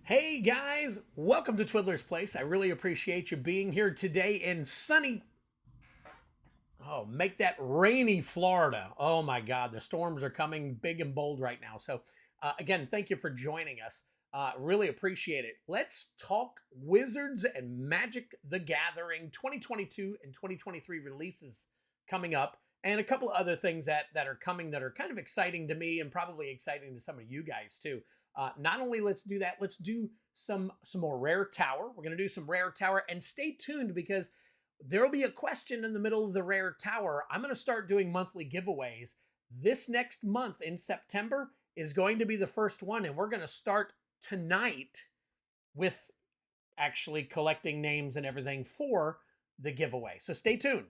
Hey guys, welcome to Twiddler's Place. I really appreciate you being here today in sunny, make that rainy Florida. Oh my God, the storms are coming big and bold right now. So, again, thank you for joining us. Really appreciate it. Let's talk Wizards and Magic the Gathering 2022 and 2023 releases coming up, and a couple of other things that are coming that are kind of exciting to me and probably exciting to some of you guys too. Not only let's do that, let's do some more Rare Tower. We're going to do some Rare Tower, and stay tuned because there will be a question in the middle of the Rare Tower. I'm going to start doing monthly giveaways. This next month in September is going to be the first one, and we're going to start tonight with actually collecting names and everything for the giveaway. So stay tuned.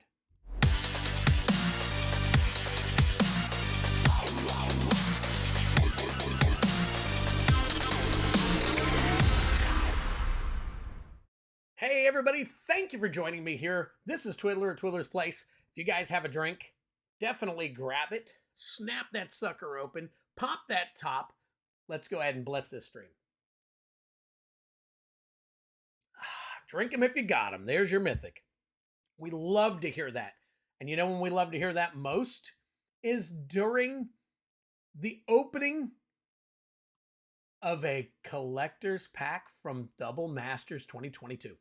Hey everybody, thank you for joining me here. This is Twiddler at Twiddler's Place. If you guys have a drink, definitely grab it, snap that sucker open, pop that top. Let's go ahead and bless this stream. Drink them if you got them. There's your mythic. We love to hear that. And you know when we love to hear that most is during the opening of a collector's pack from Double Masters 2022.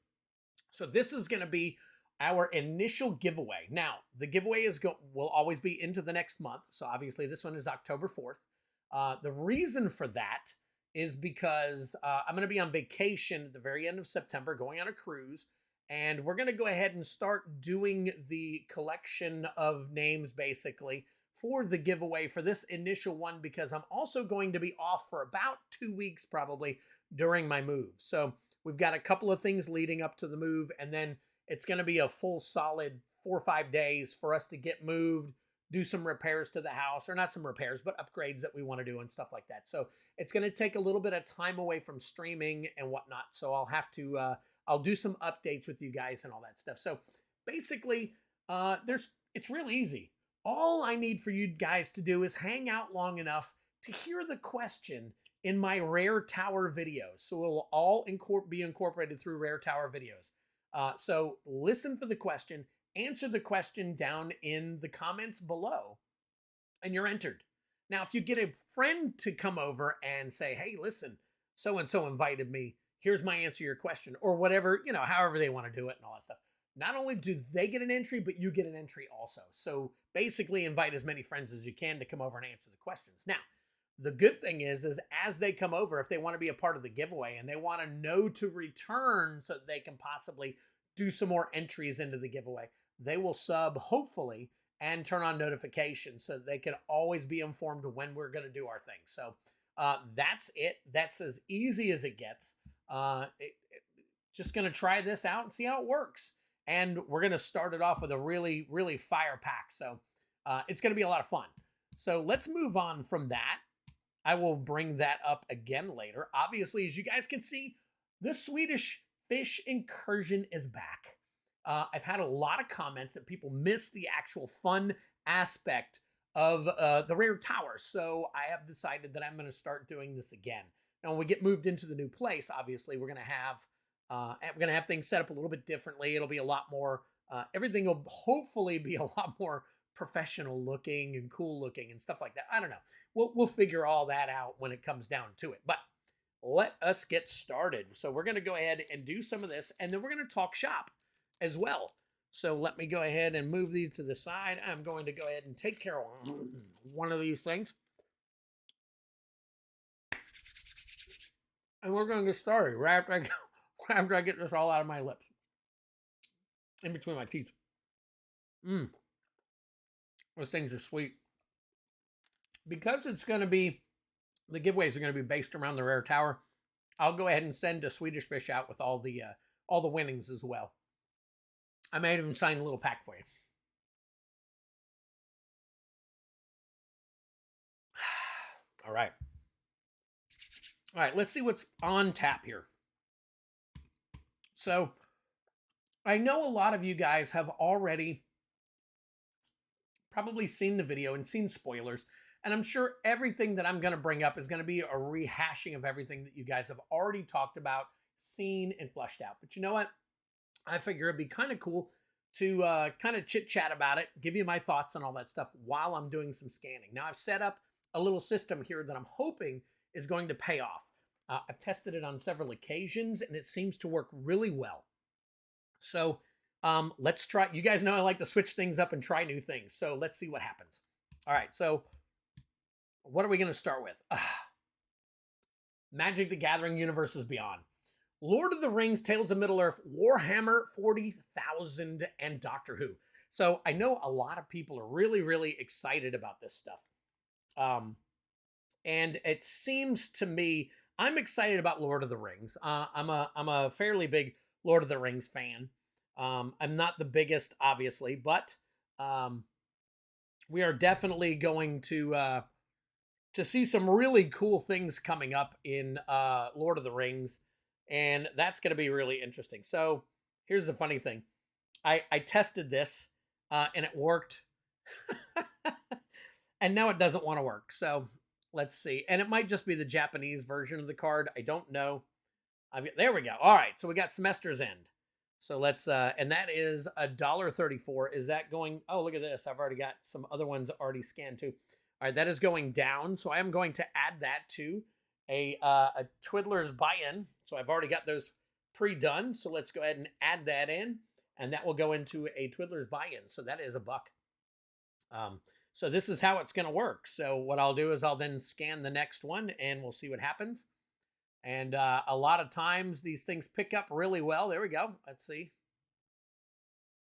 So this is going to be our initial giveaway. Now, the giveaway will always be into the next month. So obviously this one is October 4th. The reason for that is because I'm going to be on vacation at the very end of September, going on a cruise. And we're going to go ahead and start doing the collection of names, basically, for the giveaway for this initial one, because I'm also going to be off for about 2 weeks, probably, during my move. So we've got a couple of things leading up to the move, and then it's going to be a full solid 4 or 5 days for us to get moved, do some repairs to the house, or not some repairs, but upgrades that we want to do and stuff like that. So it's going to take a little bit of time away from streaming and whatnot. So I'll have to, I'll do some updates with you guys and all that stuff. So basically, it's real easy. All I need for you guys to do is hang out long enough to hear the question in my Rare Tower videos. So it'll all be incorporated through Rare Tower videos. So listen for the question, answer the question down in the comments below, and you're entered. Now, if you get a friend to come over and say, hey, listen, so-and-so invited me, here's my answer to your question, or whatever, however they want to do it and all that stuff. Not only do they get an entry, but you get an entry also. So basically invite as many friends as you can to come over and answer the questions. Now, the good thing is as they come over, if they want to be a part of the giveaway and they want to know to return so that they can possibly do some more entries into the giveaway, they will sub, hopefully, and turn on notifications so that they can always be informed when we're going to do our thing. So that's it. That's as easy as it gets. Just going to try this out and see how it works. And we're going to start it off with a really, really fire pack. So it's going to be a lot of fun. So let's move on from that. I will bring that up again later. Obviously, as you guys can see, the Swedish Fish Incursion is back. I've had a lot of comments that people miss the actual fun aspect of the Rare Tower. So I have decided that I'm going to start doing this again. Now, when we get moved into the new place, obviously, we're going to have things set up a little bit differently. It'll be a lot more, everything will hopefully be a lot more professional looking and cool looking and stuff like that. I don't know. We'll figure all that out when it comes down to it. But let us get started. So we're going to go ahead and do some of this, and then we're going to talk shop as well. So let me go ahead and move these to the side. I'm going to go ahead and take care of one of these things. And we're going to get started right after I get this all out of my lips. In between my teeth. Those things are sweet. Because it's going to be, the giveaways are going to be based around the Rare Tower, I'll go ahead and send a Swedish Fish out with all the winnings as well. I may even sign a little pack for you. All right. All right, let's see what's on tap here. So, I know a lot of you guys have already probably seen the video and seen spoilers, And I'm sure everything that I'm going to bring up is going to be a rehashing of everything that you guys have already talked about, seen, and fleshed out. But you know what? I figure it'd be kind of cool to kind of chit chat about it, give you my thoughts on all that stuff while I'm doing some scanning. Now, I've set up a little system here that I'm hoping is going to pay off. I've tested it on several occasions, and it seems to work really well. So let's try. You guys know I like to switch things up and try new things. So let's see what happens. All right, so what are we going to start with? Magic: The Gathering Universes Beyond. Lord of the Rings, Tales of Middle-earth, Warhammer 40,000, and Doctor Who. So I know a lot of people are really, really excited about this stuff. And it seems to me, I'm excited about Lord of the Rings. I'm a fairly big Lord of the Rings fan. I'm not the biggest, obviously, but we are definitely going to see some really cool things coming up in Lord of the Rings. And that's going to be really interesting. So here's the funny thing. I tested this and it worked. And now it doesn't want to work. So let's see. And it might just be the Japanese version of the card. I don't know. There we go. All right. So we got Semester's End. So let's, and that is $1.34. Is that going, oh, look at this. I've already got some other ones already scanned too. All right. That is going down. So I am going to add that to a Twiddler's buy-in. So I've already got those pre-done. So let's go ahead and add that in, and that will go into a Twiddler's buy-in. So that is $1. So this is how it's going to work. So what I'll do is I'll then scan the next one, and we'll see what happens. And a lot of times these things pick up really well. There we go. Let's see.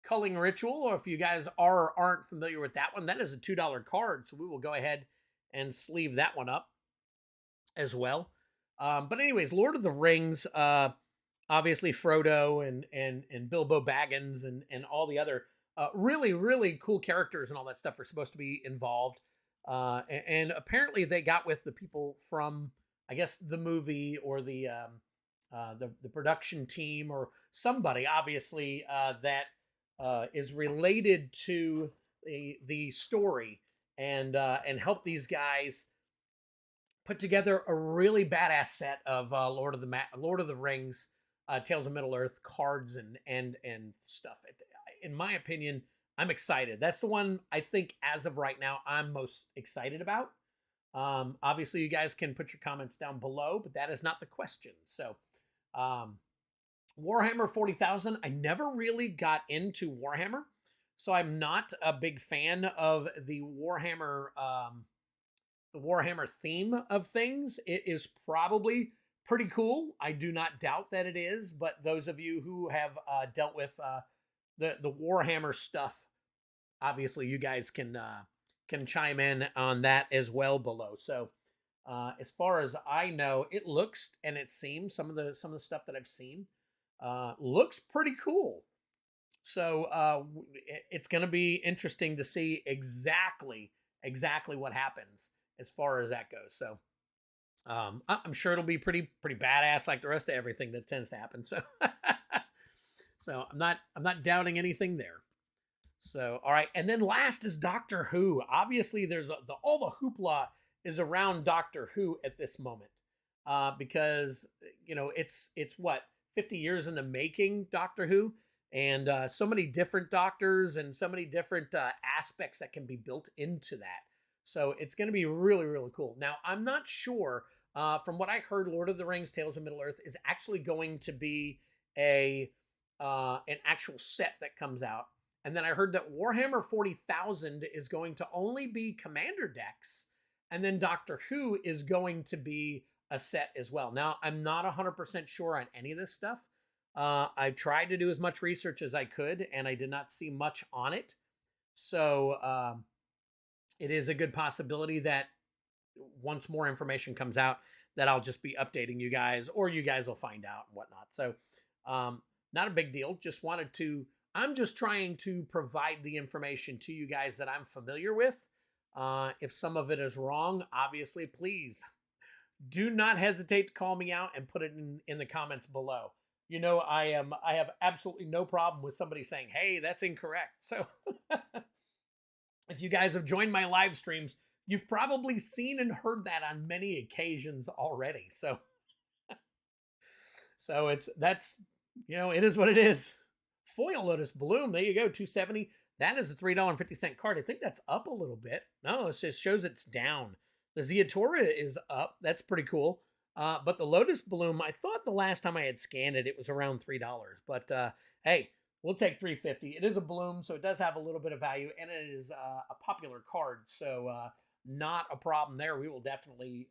Culling Ritual, or if you guys aren't familiar with that one, that is a $2 card. So we will go ahead and sleeve that one up as well. But anyways, Lord of the Rings, obviously Frodo and Bilbo Baggins and all the other really, really cool characters and all that stuff are supposed to be involved. And apparently they got with the people from, I guess, the movie or the production team or somebody, obviously, that is related to the story and help these guys put together a really badass set of Lord of the Rings, Tales of Middle-earth cards and stuff. In my opinion, I'm excited. That's the one I think as of right now I'm most excited about. Obviously, you guys can put your comments down below, but that is not the question. So, Warhammer 40,000. I never really got into Warhammer, so I'm not a big fan of the Warhammer theme of things. It is probably pretty cool. I do not doubt that it is, but those of you who have dealt with the Warhammer stuff, obviously you guys can chime in on that as well below. So as far as I know, it looks and it seems some of the stuff that I've seen looks pretty cool. So it's going to be interesting to see exactly what happens as far as that goes. So I'm sure it'll be pretty badass like the rest of everything that tends to happen. So so I'm not doubting anything there. So all right, and then last is Doctor Who. Obviously, there's all the hoopla is around Doctor Who at this moment because you know it's what 50 years in the making, Doctor Who, and so many different doctors and so many different aspects that can be built into that. So it's going to be really, really cool. Now, I'm not sure, from what I heard, Lord of the Rings, Tales of Middle-earth is actually going to be an actual set that comes out. And then I heard that Warhammer 40,000 is going to only be commander decks. And then Doctor Who is going to be a set as well. Now, I'm not 100% sure on any of this stuff. I tried to do as much research as I could, and I did not see much on it. So, it is a good possibility that once more information comes out that I'll just be updating you guys, or you guys will find out and whatnot. So not a big deal. I'm just trying to provide the information to you guys that I'm familiar with. If some of it is wrong, obviously, please do not hesitate to call me out and put it in the comments below. You know, I have absolutely no problem with somebody saying, hey, that's incorrect. So if you guys have joined my live streams, you've probably seen and heard that on many occasions already. So that's it is what it is. Foil Lotus Bloom, there you go, 270. That is a $3.50 card. I think that's up a little bit. No, it just shows it's down. The Zeatora is up. That's pretty cool. But the Lotus Bloom, I thought the last time I had scanned it, it was around $3. But hey, we'll take $3.50. It is a Bloom, so it does have a little bit of value, and it is a popular card, so not a problem there. We will definitely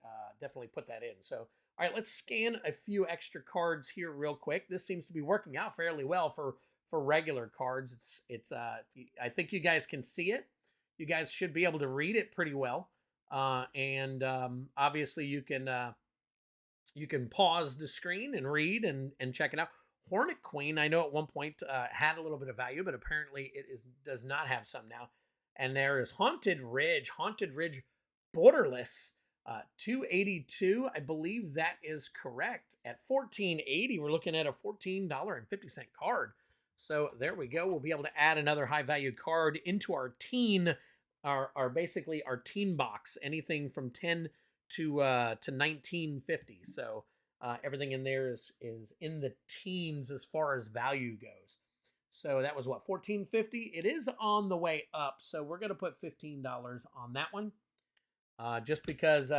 put that in. So, all right, let's scan a few extra cards here real quick. This seems to be working out fairly well for regular cards. It's I think you guys can see it. You guys should be able to read it pretty well. And obviously you can pause the screen and read and check it out. Hornet Queen, I know at one point had a little bit of value, but apparently it does not have some now. And there is Haunted Ridge Borderless, 282. I believe that is correct. At $14.80, we're looking at a $14.50 card. So there we go. We'll be able to add another high value card into our teen, basically our teen box, anything from 10 to 1950. So everything in there is in the teens as far as value goes. So that was what, $14.50? It is on the way up, so we're going to put $15 on that one. Just because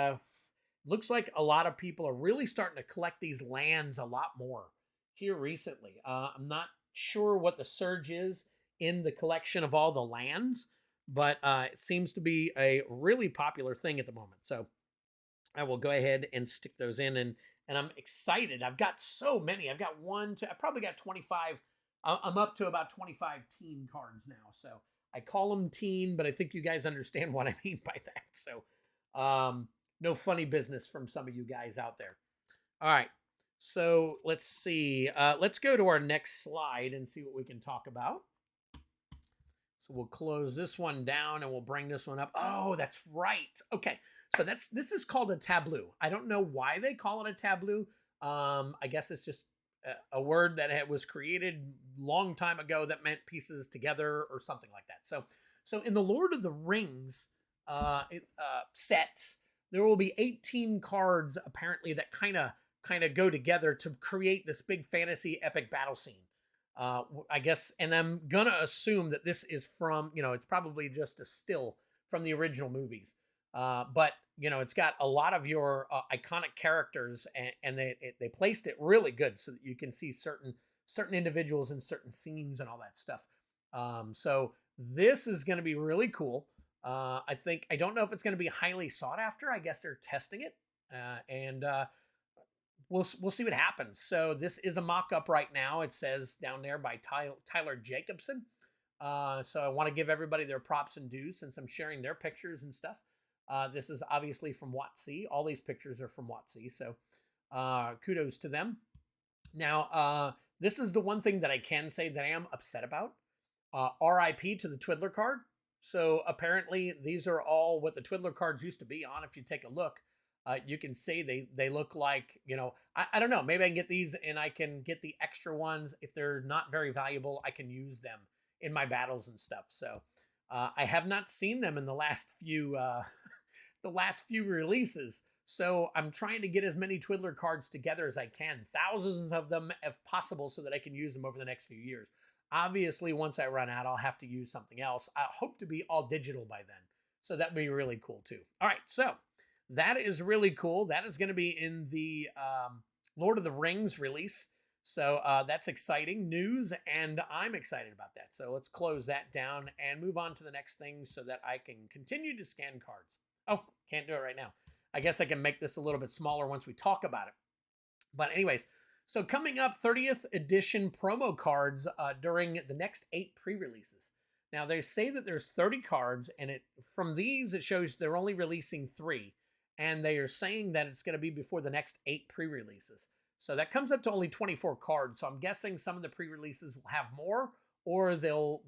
looks like a lot of people are really starting to collect these lands a lot more here recently. I'm not sure what the surge is in the collection of all the lands, but it seems to be a really popular thing at the moment. So I will go ahead and stick those in, and I'm excited. I've got so many. I've got I probably got 25. I'm up to about 25 teen cards now. So I call them teen, but I think you guys understand what I mean by that. So no funny business from some of you guys out there. All right. So let's see. Let's go to our next slide and see what we can talk about. So we'll close this one down and we'll bring this one up. Oh, that's right. Okay. So this is called a tableau. I don't know why they call it a tableau. I guess it's just a word that was created long time ago that meant pieces together or something like that. So in the Lord of the Rings set, there will be 18 cards apparently that kind of go together to create this big fantasy epic battle scene. I guess, and I'm gonna assume that this is from, it's probably just a still from the original movies. But it's got a lot of your iconic characters, and they placed it really good so that you can see certain individuals in certain scenes and all that stuff. So this is going to be really cool. I don't know if it's going to be highly sought after. I guess they're testing it, and we'll see what happens. So this is a mock-up right now. It says down there by Tyler Jacobson. So I want to give everybody their props and dues since I'm sharing their pictures and stuff. This is obviously from WotC. All these pictures are from WotC, so kudos to them. Now, this is the one thing that I can say that I am upset about. RIP to the Twiddler card. So apparently these are all what the Twiddler cards used to be on. If you take a look, you can see they look like, I don't know, maybe I can get these and I can get the extra ones. If they're not very valuable, I can use them in my battles and stuff. So I have not seen them in the last few releases. So I'm trying to get as many Twiddler cards together as I can, thousands of them if possible, so that I can use them over the next few years. Obviously, once I run out, I'll have to use something else. I hope to be all digital by then. So that'd be really cool too. All right, so that is really cool. That is going to be in the Lord of the Rings release. So that's exciting news, and I'm excited about that. So let's close that down and move on to the next thing so that I can continue to scan cards. Oh, can't do it right now. I guess I can make this a little bit smaller once we talk about it. But anyways, so coming up, 30th edition promo cards during the next 8 pre-releases. Now, they say that there's 30 cards, and from these, it shows they're only releasing 3. And they are saying that it's going to be before the next 8 pre-releases. So that comes up to only 24 cards. So I'm guessing some of the pre-releases will have more, or they'll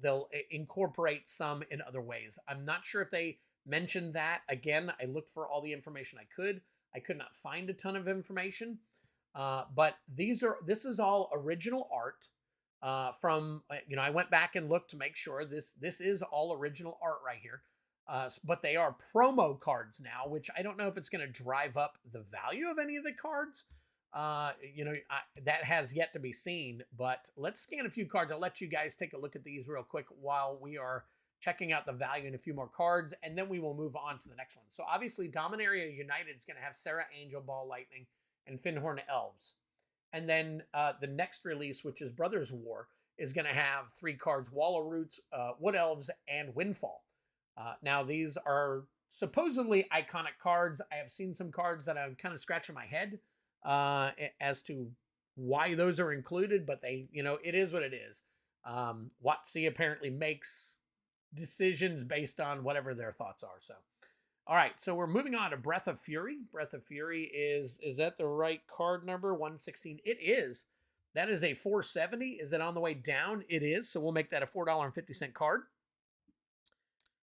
incorporate some in other ways. I'm not sure if they mentioned that. Again, I looked for all the information I could. I could not find a ton of information. But this is all original art from, I went back and looked to make sure this is all original art right here. but they are promo cards now, which I don't know if it's going to drive up the value of any of the cards. That has yet to be seen, but let's scan a few cards. I'll let you guys take a look at these real quick while we are checking out the value in a few more cards, and then we will move on to the next one. So obviously, Dominaria United is going to have Sarah Angel, Ball Lightning, and Finhorn Elves. And then the next release, which is Brothers War, is going to have 3 cards, Wall of Roots, Wood Elves, and Windfall. Now, these are supposedly iconic cards. I have seen some cards that I'm kind of scratching my head as to why those are included, but they, it is what it is. WotC apparently makes decisions based on whatever their thoughts are. So, all right, so we're moving on to Breath of Fury. Breath of Fury is that the right card number? 116. It is. That is a 470. Is it on the way down? It is. So we'll make that a $4.50 card.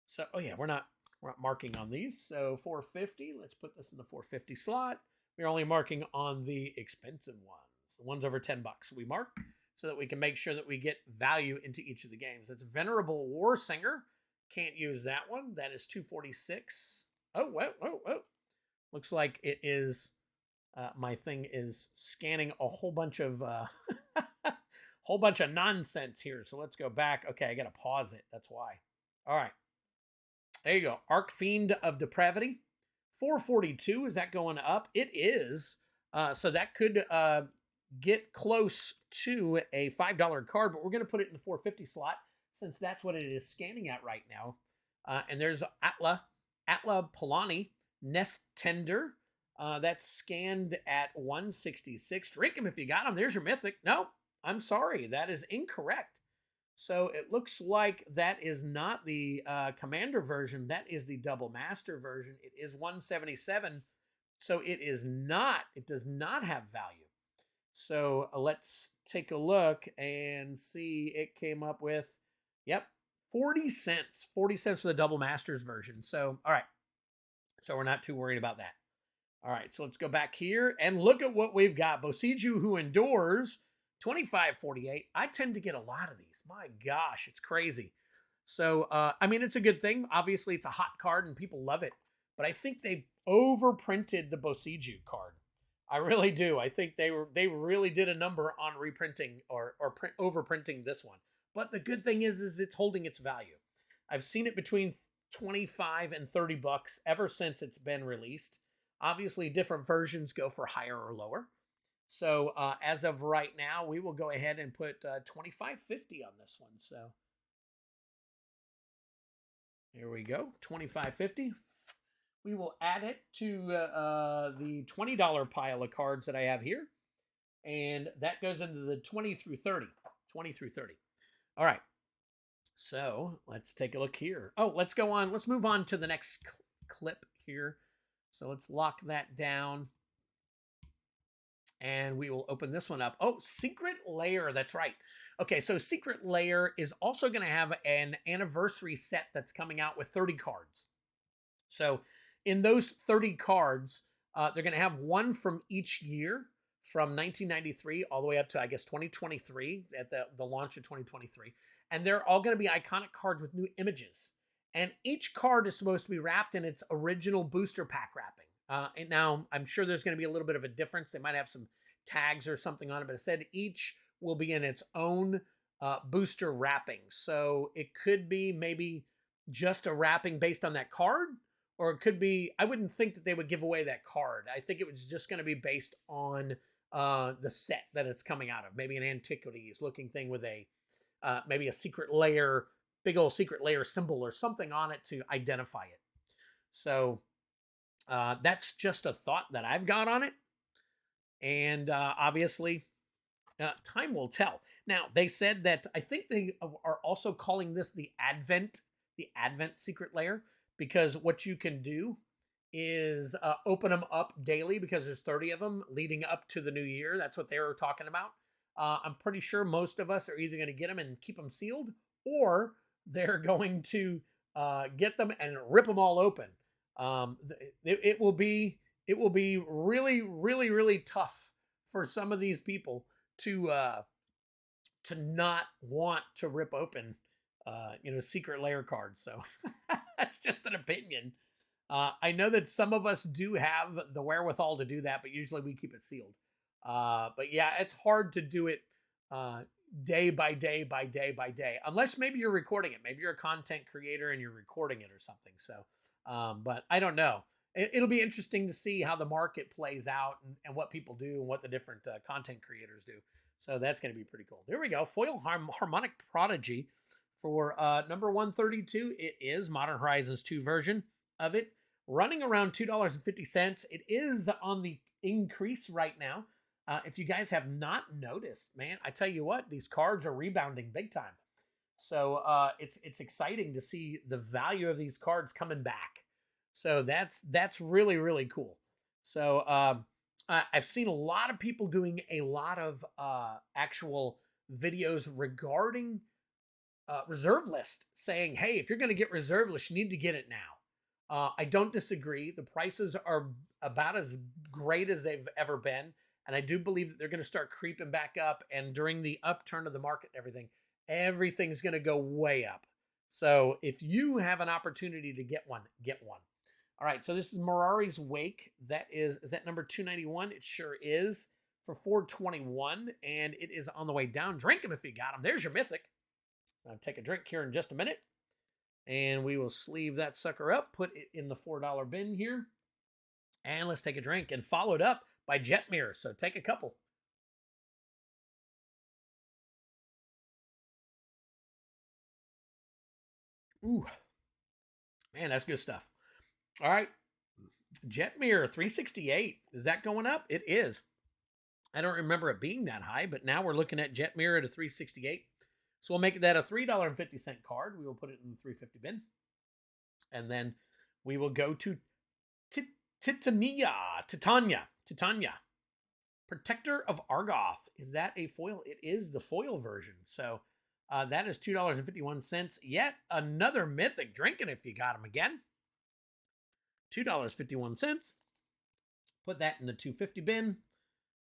So, oh yeah, we're not marking on these. So 450. Let's put this in the 450 slot. We're only marking on the expensive ones, the ones over $10. We mark so that we can make sure that we get value into each of the games. That's Venerable War Singer. Can't use that one. That is 246. Oh, whoa. Looks like it is, my thing is scanning a whole bunch of, nonsense here. So let's go back. Okay, I got to pause it. That's why. All right. There you go. Archfiend of Depravity. 442. Is that going up? It is. So that could get close to a $5 card, but we're going to put it in the 450 slot since that's what it is scanning at right now. And there's Atla Polani, Nest Tender. That's scanned at 166. Drink him if you got him. There's your mythic. No, I'm sorry. That is incorrect. So it looks like that is not the Commander version. That is the Double Master version. It is 177. So it is not. It does not have value. So let's take a look and see. It came up with, 40 cents. 40 cents for the Double Masters version. So, all right. So we're not too worried about that. All right. So let's go back here and look at what we've got. Bosiju Who Endures. 25.48. I tend to get a lot of these. My gosh, it's crazy. So, it's a good thing. Obviously, it's a hot card and people love it. But I think they overprinted the Bosiju card. I really do. I think they really did a number on reprinting or overprinting this one. But the good thing is it's holding its value. I've seen it between 25 and $30 ever since it's been released. Obviously, different versions go for higher or lower. So as of right now, we will go ahead and put $25.50 on this one. So here we go, $25.50. We will add it to the $20 pile of cards that I have here. And that goes into the 20 through 30. 20 through 30. All right. So let's take a look here. Oh, let's go on. Let's move on to the next clip here. So let's lock that down. And we will open this one up. Oh, Secret Lair. That's right. Okay, so Secret Lair is also going to have an anniversary set that's coming out with 30 cards. So in those 30 cards, they're going to have one from each year from 1993 all the way up to, I guess, 2023 at the launch of 2023. And they're all going to be iconic cards with new images. And each card is supposed to be wrapped in its original booster pack wrapping. And now I'm sure there's going to be a little bit of a difference. They might have some tags or something on it, but it said each will be in its own booster wrapping. So it could be maybe just a wrapping based on that card, or it could be, I wouldn't think that they would give away that card. I think it was just going to be based on the set that it's coming out of. Maybe an Antiquities looking thing with a, maybe a Secret Lair, big old Secret Lair symbol or something on it to identify it. So that's just a thought that I've got on it. And obviously, time will tell. Now, they said that I think they are also calling this the Advent Secret Lair, because what you can do is open them up daily because there's 30 of them leading up to the new year. That's what they were talking about. I'm pretty sure most of us are either going to get them and keep them sealed, or they're going to get them and rip them all open. It will be really, really, really tough for some of these people to not want to rip open secret lair cards. So that's just an opinion. I know that some of us do have the wherewithal to do that, but usually we keep it sealed. But yeah, it's hard to do it day by day by day by day, unless maybe you're recording it. Maybe you're a content creator and you're recording it or something. So, but I don't know. It'll be interesting to see how the market plays out and what people do and what the different content creators do. So that's going to be pretty cool. There we go. Foil Harmonic Prodigy for number 132. It is Modern Horizons 2 version of it, running around $2.50. It is on the increase right now. If you guys have not noticed, man, I tell you what, these cards are rebounding big time. So it's exciting to see the value of these cards coming back. So that's really, really cool. So I've seen a lot of people doing a lot of actual videos regarding reserve list, saying, hey, if you're going to get reserve list, you need to get it now. I don't disagree. The prices are about as great as they've ever been. And I do believe that they're going to start creeping back up. And during the upturn of the market and everything's going to go way up. So if you have an opportunity to get one, get one. All right, so this is Mirari's Wake. Is that number 291? It sure is, for 421, and it is on the way down. Drink them if you got them. There's your Mythic. I'll take a drink here in just a minute, and we will sleeve that sucker up, put it in the $4 bin here, and let's take a drink, and followed up by Jet Mirror, so take a couple. Ooh, man, that's good stuff. All right, Jet Mirror 368. Is that going up? It is. I don't remember it being that high, but now we're looking at Jet Mirror at a 368. So we'll make that a $3.50 card. We will put it in the 350 bin. And then we will go to Titania. Protector of Argoth. Is that a foil? It is the foil version. So that is $2.51. Yet another Mythic. Drinking if you got them again. $2.51. Put that in the 250 bin.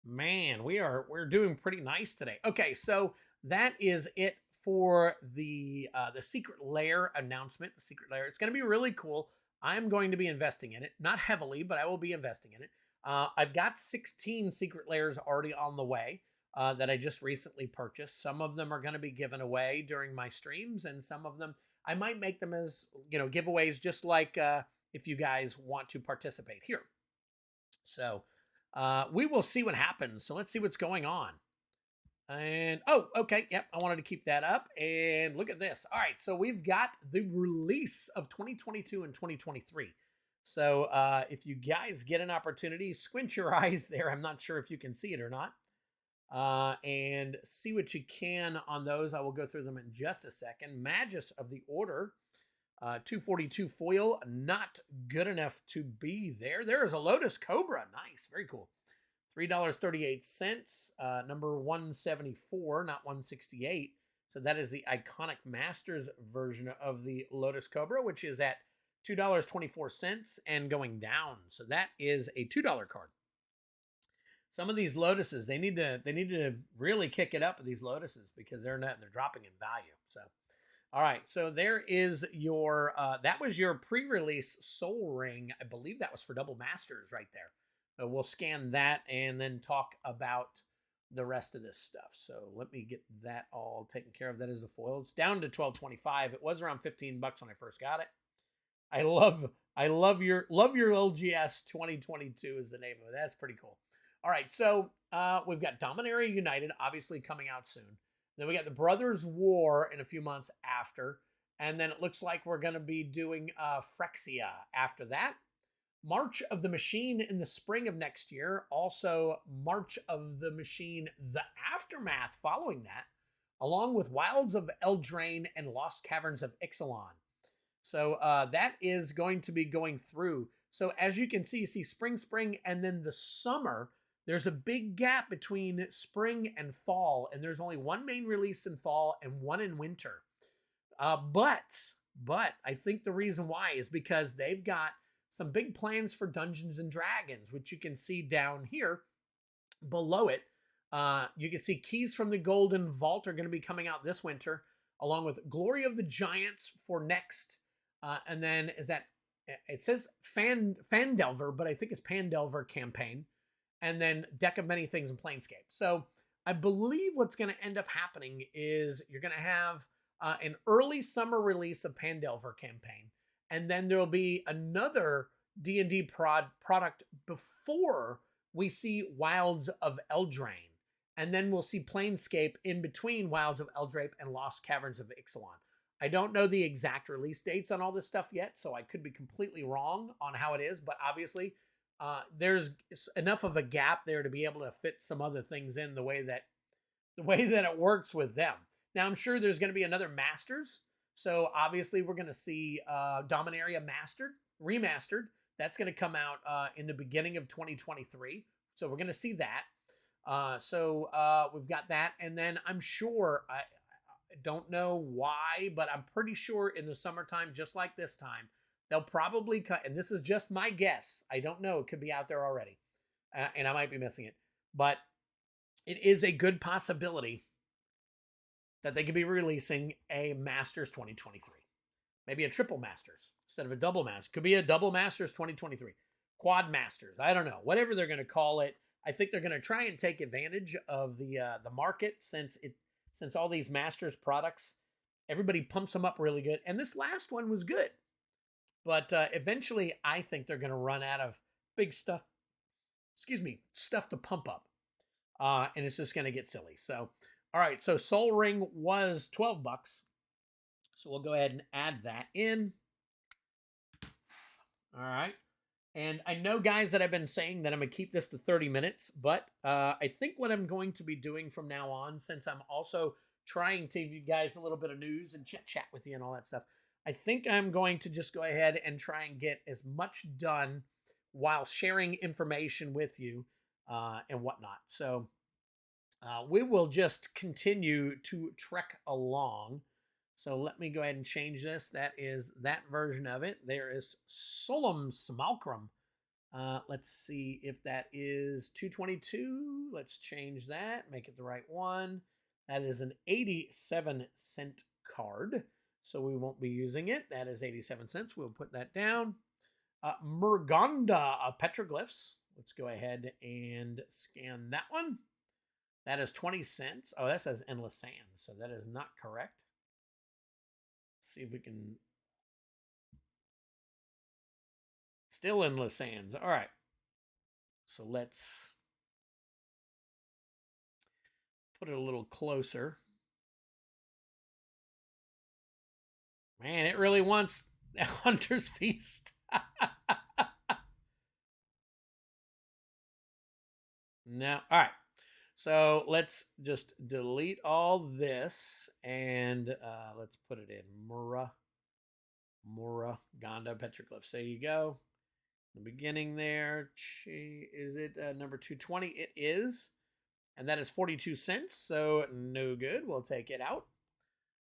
Man, we're doing pretty nice today. Okay, so that is it for the secret lair announcement. The secret lair. It's going to be really cool. I'm going to be investing in it, not heavily, but I will be investing in it. I've got 16 secret lairs already on the way that I just recently purchased. Some of them are going to be given away during my streams, and some of them I might make them as giveaways, just like if you guys want to participate here. So we will see what happens. So let's see what's going on. And, oh, okay. Yep. I wanted to keep that up. And look at this. All right. So we've got the release of 2022 and 2023. So if you guys get an opportunity, squint your eyes there. I'm not sure if you can see it or not. And see what you can on those. I will go through them in just a second. Magus of the Order. 242 foil, not good enough to be there. There is a Lotus Cobra. Nice. Very cool. $3.38. Number 174, not 168. So that is the iconic Masters version of the Lotus Cobra, which is at $2.24 and going down. So that is a $2 card. Some of these Lotuses, they need to really kick it up with these Lotuses because they're dropping in value. So all right, so there is your, that was your pre-release Soul Ring. I believe that was for Double Masters right there. So we'll scan that and then talk about the rest of this stuff. So let me get that all taken care of. That is the foil. It's down to $12.25. It was around $15 when I first got it. I love your LGS 2022 is the name of it. That's pretty cool. All right, so we've got Dominaria United obviously coming out soon. Then we got the Brothers War in a few months after. And then it looks like we're going to be doing Phyrexia after that. March of the Machine in the spring of next year. Also, March of the Machine, the Aftermath following that. Along with Wilds of Eldraine and Lost Caverns of Ixalan. So that is going to be going through. So as you can see, spring, and then the summer. There's a big gap between spring and fall, and there's only one main release in fall and one in winter. But I think the reason why is because they've got some big plans for Dungeons and Dragons, which you can see down here below it. You can see Keys from the Golden Vault are going to be coming out this winter. along with Glory of the Giants for next. And then is that, it says Fandelver, but I think it's Pandelver campaign. And then Deck of Many Things in Planescape. So I believe what's going to end up happening is you're going to have an early summer release of Pandelver campaign. And then there'll be another D&D product before we see Wilds of Eldraine. And then we'll see Planescape in between Wilds of Eldraine and Lost Caverns of Ixalan. I don't know the exact release dates on all this stuff yet, so I could be completely wrong on how it is, but obviously there's enough of a gap there to be able to fit some other things in the way that it works with them. Now, I'm sure there's going to be another Masters, so obviously we're going to see Dominaria Remastered. That's going to come out in the beginning of 2023, so we're going to see that. So we've got that, and then I'm sure, I don't know why, but I'm pretty sure in the summertime, just like this time, they'll probably cut, and this is just my guess, I don't know, it could be out there already, and I might be missing it, but it is a good possibility that they could be releasing a Masters 2023. Maybe a triple Masters instead of a double Masters. Could be a double Masters 2023. Quad Masters. I don't know. Whatever they're going to call it. I think they're going to try and take advantage of the market since all these Masters products, everybody pumps them up really good. And this last one was good. But eventually, I think they're going to run out of big stuff. Stuff to pump up. And it's just going to get silly. So, all right. So Sol Ring was $12. So we'll go ahead and add that in. All right. And I know, guys, that I've been saying that I'm going to keep this to 30 minutes. But I think what I'm going to be doing from now on, since I'm also trying to give you guys a little bit of news and chat with you and all that stuff, I think I'm going to just go ahead and try and get as much done while sharing information with you and whatnot. So we will just continue to trek along. So let me go ahead and change this. That is that version of it. There is Solemn Simulacrum. Let's see if that is 222. Let's change that. Make it the right one. That is an 87-cent card. So we won't be using it. That is 87 cents. We'll put that down. Murgonda Petroglyphs. Let's go ahead and scan that one. That is 20 cents. Oh, that says Endless Sands, so that is not correct. Let's see if we can... Still Endless Sands. All right. So let's put it a little closer. Man, it really wants Hunter's Feast. No. All right. So let's just delete all this and let's put it in Murgonda Petroglyphs. There you go. The beginning there. Is it number 220? It is. And that is 42 cents. So no good. We'll take it out.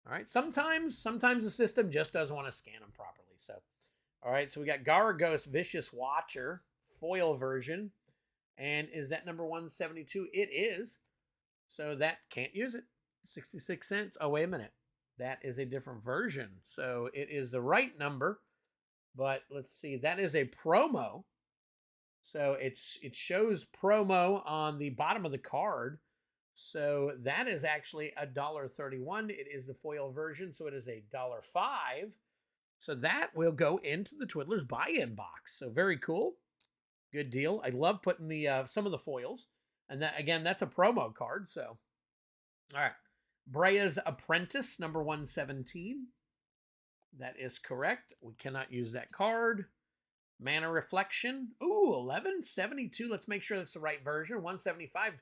All right. Sometimes the system just doesn't want to scan them properly. So, all right. So we got Garagos Vicious Watcher foil version. And is that number 172? It is. So that can't use it. 66 cents. Oh, wait a minute. That is a different version. So it is the right number. But let's see. That is a promo. So it shows promo on the bottom of the card. So that is actually $1.31. It is the foil version. So it is $1.05. So that will go into the Twiddler's buy-in box. So very cool. Good deal. I love putting the some of the foils. And that, again, that's a promo card. So, all right. Brea's Apprentice, number 117. That is correct. We cannot use that card. Mana Reflection. Ooh, 1172. Let's make sure that's the right version. 175.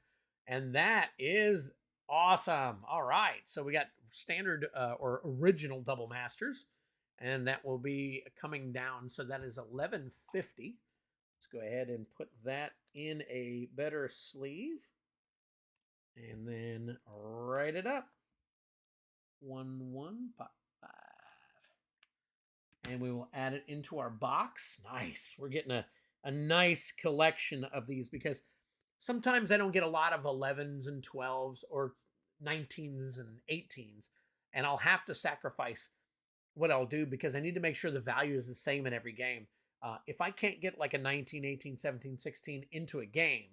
And that is awesome. All right. So we got standard or original Double Masters. And that will be coming down. So that is 1150. Let's go ahead and put that in a better sleeve. And then write it up. 1155. And we will add it into our box. Nice. We're getting a nice collection of these because sometimes I don't get a lot of 11s and 12s or 19s and 18s. and I'll have to sacrifice what I'll do because I need to make sure the value is the same in every game. If I can't get like a 19, 18, 17, 16 into a game,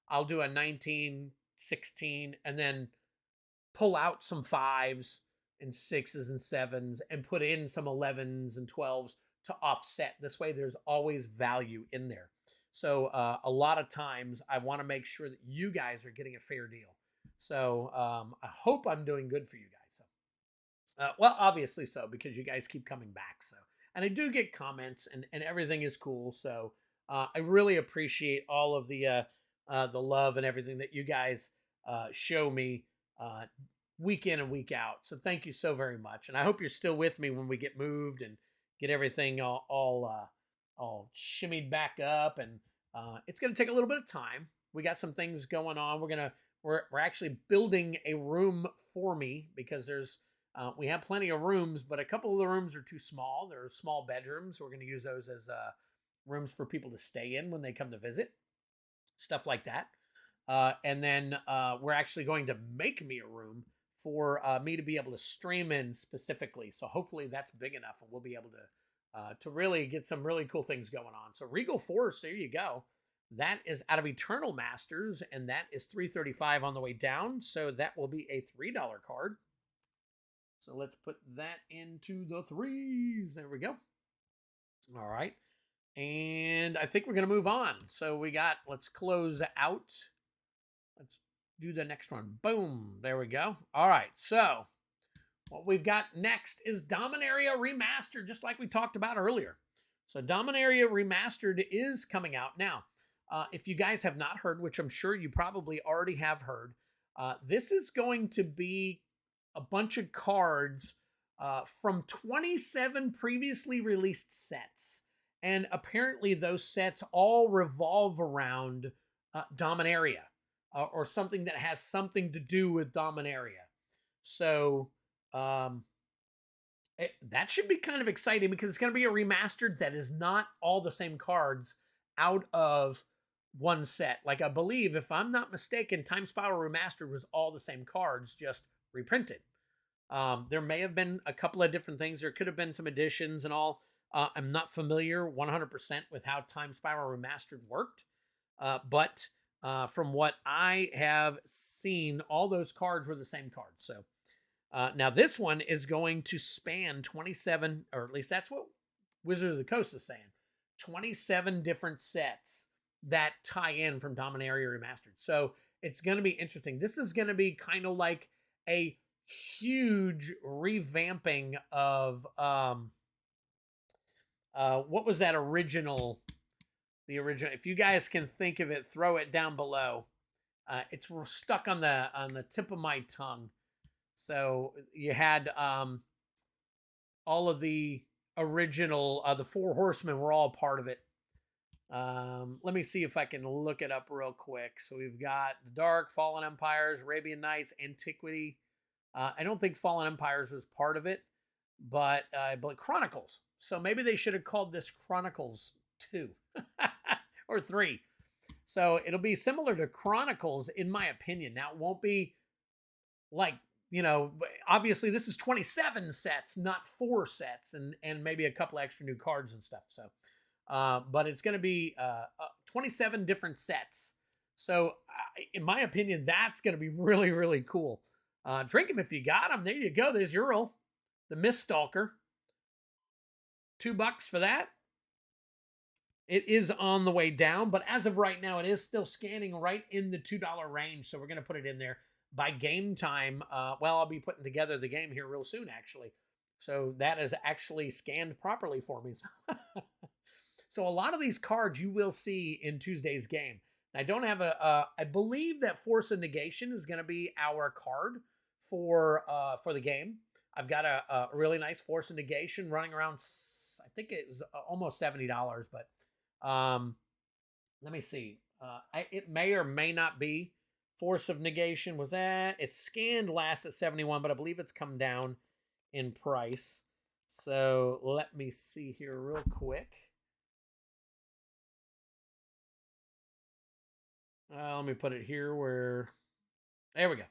I'll do a 19, 16, and then pull out some 5s and 6s and 7s and put in some 11s and 12s to offset. This way there's always value in there. So a lot of times I want to make sure that you guys are getting a fair deal. So I hope I'm doing good for you guys. So, well, obviously so, because you guys keep coming back. So, and I do get comments and everything is cool. So I really appreciate all of the love and everything that you guys show me week in and week out. So thank you so very much. And I hope you're still with me when we get moved and get everything all shimmied back up. And it's going to take a little bit of time. We got some things going on. We're actually building a room for me because we have plenty of rooms, but a couple of the rooms are too small. They're small bedrooms. We're going to use those as rooms for people to stay in when they come to visit, stuff like that. And then we're actually going to make me a room for me to be able to stream in specifically. So hopefully that's big enough and we'll be able to really get some really cool things going on. So Regal Force, there you go. That is out of Eternal Masters, and that is $3.35 on the way down. So that will be a $3 card. So let's put that into the 3s. There we go. All right. And I think we're going to move on. So let's close out. Let's do the next one. Boom. There we go. All right. So what we've got next is Dominaria Remastered, just like we talked about earlier. So Dominaria Remastered is coming out now. If you guys have not heard, which I'm sure you probably already have heard, this is going to be a bunch of cards from 27 previously released sets. And apparently those sets all revolve around Dominaria or something that has something to do with Dominaria. So that should be kind of exciting because it's going to be a remastered that is not all the same cards out of one set. Like I believe, if I'm not mistaken, Time Spiral Remastered was all the same cards, just reprinted. There may have been a couple of different things. There could have been some additions and all. I'm not familiar 100% with how Time Spiral Remastered worked. But from what I have seen, all those cards were the same cards. So now this one is going to span 27, or at least that's what Wizard of the Coast is saying, 27 different sets that tie in from Dominaria Remastered. So it's going to be interesting. This is going to be kind of like a huge revamping of what was that original? The original. If you guys can think of it, throw it down below. It's stuck on the tip of my tongue. So you had all of the original, the Four Horsemen were all part of it. Let me see if I can look it up real quick. So we've got the Dark, Fallen Empires, Arabian Nights, Antiquity. I don't think Fallen Empires was part of it, but Chronicles. So maybe they should have called this Chronicles 2 or 3. So it'll be similar to Chronicles, in my opinion. Now, it won't be like, obviously this is 27 sets, not 4 sets, and maybe a couple extra new cards and stuff. So, but it's going to be 27 different sets. So, in my opinion, that's going to be really, really cool. Drink them if you got them. There you go. There's Ural, the Mist Stalker. $2 for that. It is on the way down, but as of right now, it is still scanning right in the $2 range. So we're going to put it in there by game time. Well, I'll be putting together the game here real soon, actually. So that is actually scanned properly for me. So a lot of these cards you will see in Tuesday's game. I don't have I believe that Force of Negation is going to be our card for the game. I've got a really nice Force of Negation running around, I think it was almost $70, but let me see. It may or may not be Force of Negation. It's scanned last at 71, but I believe it's come down in price. So let me see here real quick. Let me put it here there we go.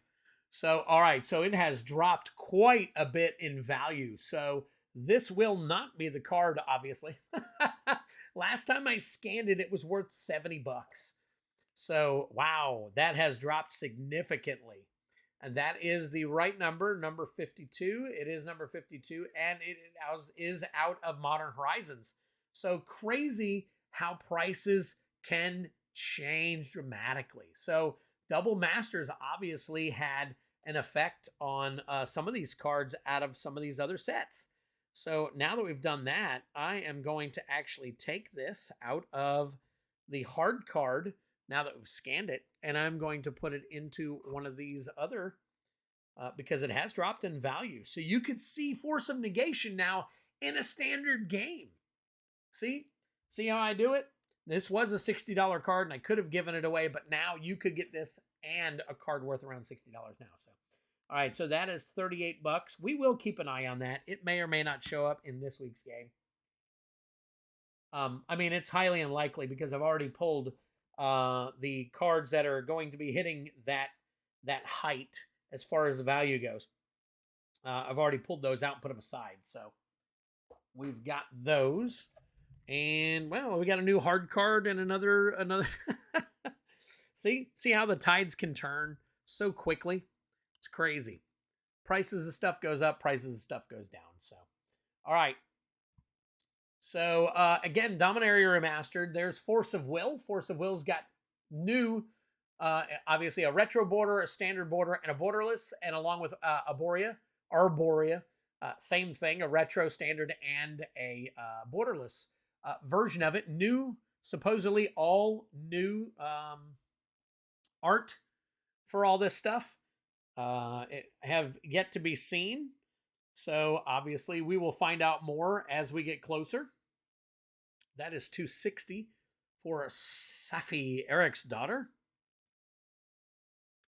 So, all right, so it has dropped quite a bit in value. So this will not be the card, obviously. Last time I scanned it, it was worth 70 bucks. So, wow, that has dropped significantly. And that is the right number, number 52. It is number 52, and it is out of Modern Horizons. So crazy how prices can change dramatically. So Double Masters obviously had an effect on some of these cards out of some of these other sets. So now that we've done that, I am going to actually take this out of the hard card now that we've scanned it, and I'm going to put it into one of these other because it has dropped in value. So you could see Force of Negation now in a standard game. See how I do it? This was a $60 card, and I could have given it away, but now you could get this and a card worth around $60 now. So, all right, so that is 38 bucks. We will keep an eye on that. It may or may not show up in this week's game. I mean, it's highly unlikely because I've already pulled the cards that are going to be hitting that height as far as the value goes. I've already pulled those out and put them aside. So we've got those. And, well, we got a new hard card and another. See how the tides can turn so quickly? It's crazy. Prices of stuff goes up, prices of stuff goes down. So, all right. So, again, Dominaria Remastered. There's Force of Will. Force of Will's got new, obviously, a retro border, a standard border, and a borderless, and along with Arborea. Same thing, a retro, standard, and a borderless version of it. New, supposedly all new art for all this stuff. It have yet to be seen. So obviously we will find out more as we get closer. That is 260 for Safi Eric's daughter.